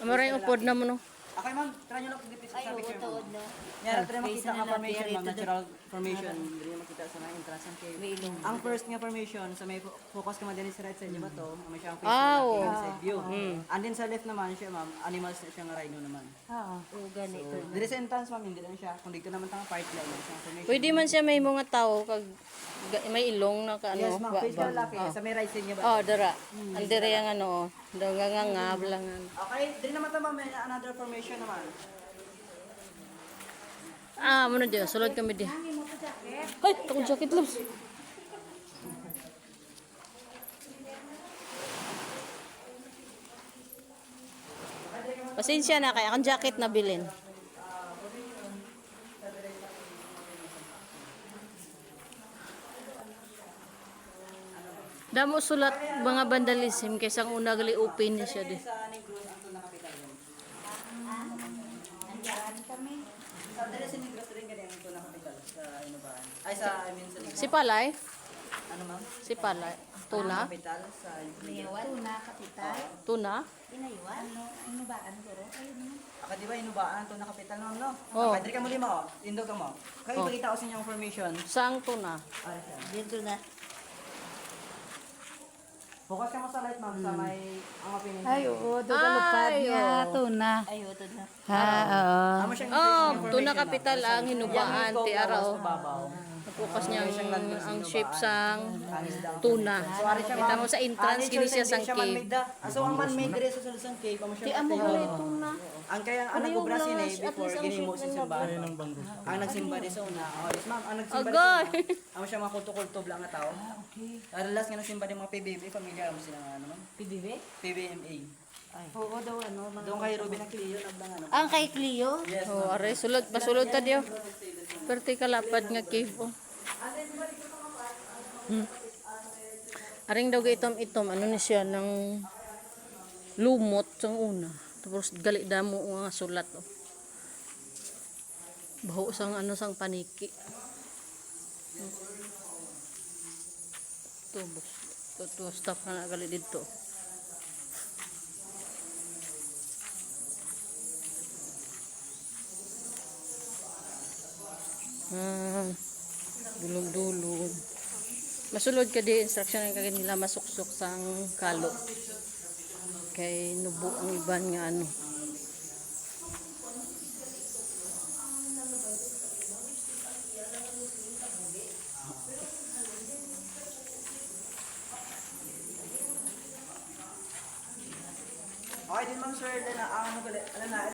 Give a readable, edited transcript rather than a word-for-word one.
Maray upod na mo no. Okay ma'am, try nyo lang pag-dipis sa picture tuod ma'am. na. Yan, try makita nga formation ma'am, natural formation. Hindi nyo makita sa mga entrance ng cave. Ang first nga formation, sa may focus ka din sa right side, di ba to? May siyang face na side view. And then sa left naman siya ma'am, animals na siya nga rhino naman. Oo, ganito. Dire sa entrance ma'am, hindi lang siya. Kung dito naman tanga part line, siyang formation. Pwede man siya may mga tao kag may ilong na kaano. Yes ma'am, face na lalaki. Sa may right side niya ba? Oh, dara. Andere yang ano, dangangangab lang. Okay, din naman to ma'am, may another formation naman. Ah, muna dyan. Sulod kami di. Ay, takong jacket loves. Pasensya na kaya akong jacket na bilin. Damo sulat mga vandalism kaysa ang una gali open niya siya di. Sa Negros, ang to na kapital yun. Andiyan kami. Sa dire sa Negros rin ganyan ang to na kapital sa Inubaan. Ay sa, I mean sa Negros. Si Palay? Ano ma'am? Si Palay. Tuna? Kapital sa Maywan. Tuna, kapital. Tuna? Inaywan. Ano ba? Ano guro? Aka di ba Inubaan to na kapital ma'am no? Oh. Okay, dire ka muli mo. Indog ka mo. Kaya ipakita ko sa inyo ang formation. Saang tuna? Ay, siya. Dito na. Focus ka mo sa light ma'am sa may ang opinion. Ay, oo, doon ka lupad niya, tuna. Ay, ito na. Ha, oo. Amo siyang Oh, information, tuna ma'am. kapital ang hinubaan ti araw. Sa babaw. Napukas niya ang shape sang Anis daw. tuna. So, ari siya, Kita ma'am. mo sa entrance, Nature kini siya side, sang hindi siya cave. man-made da. So, ang man-made dire sa sulod sang cave, amo siya. Di amo gali tuna. Ang kaya ang nagubra Ayaw sila lang, at before least ang ginimo shape sa ng simbahan. Ang nagsimba di sa una. Oh, yes ma'am, ang nagsimba di Agay! sa una. Amo siya mga kulto-kulto lang nga tao. Okay. Last nga nagsimba di mga PBB, pamilya mo sila nga ano ma'am? PBB? PBMA. Oo daw, ano. Doon kay Ruben ang Cleo nagdang ano. Ang kay Cleo? Yes. Oh, are sulod pasulod ta diyo. Perti kalapad nga cave oh. Aring daw itom-itom ano ni siya ng lumot sang una. Tapos gali damo nga sulat oh. Baho sang ano sang paniki. Tubos. To stop na gali dito. Dulog-dulog. Masulod ka di instruction ng kagin nila masuksok sang kalo. Kay nubo ang iban nga ano. Okay din ma'am sir, din na ano na